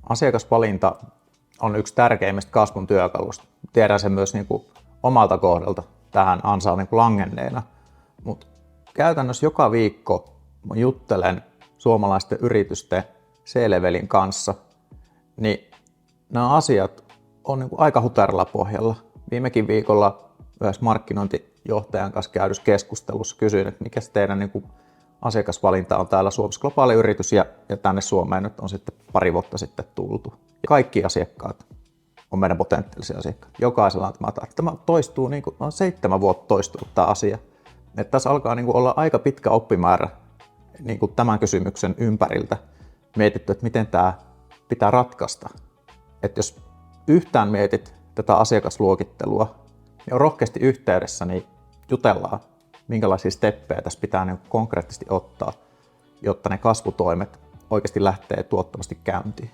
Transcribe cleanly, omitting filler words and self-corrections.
Asiakasvalinta on yksi tärkeimmistä kasvun työkalusta. Tiedän sen myös omalta kohdalta tähän ansaan langenneena. Mutta käytännössä joka viikko mä juttelen suomalaisten yritysten C-levelin kanssa, niin nämä asiat on aika huteralla pohjalla. Viimekin viikolla myös markkinointijohtajan kanssa käydyssä keskustelussa kysyin, että mikä teidän asiakasvalinta on täällä Suomessa. Globaali yritys ja tänne Suomeen nyt on sitten pari vuotta sitten tultu. Ja kaikki asiakkaat on meidän potentiaalisia asiakkaita. Jokaisella on tämä tarve. Tämä toistuu, on 7 vuotta toistunut tämä asia. Että tässä alkaa olla aika pitkä oppimäärä tämän kysymyksen ympäriltä mietitty, että miten tämä pitää ratkaista. Että jos yhtään mietit tätä asiakasluokittelua, niin on rohkeasti yhteydessä, niin jutellaan, minkälaisia steppejä tässä pitää konkreettisesti ottaa, jotta ne kasvutoimet oikeasti lähtee tuottavasti käyntiin.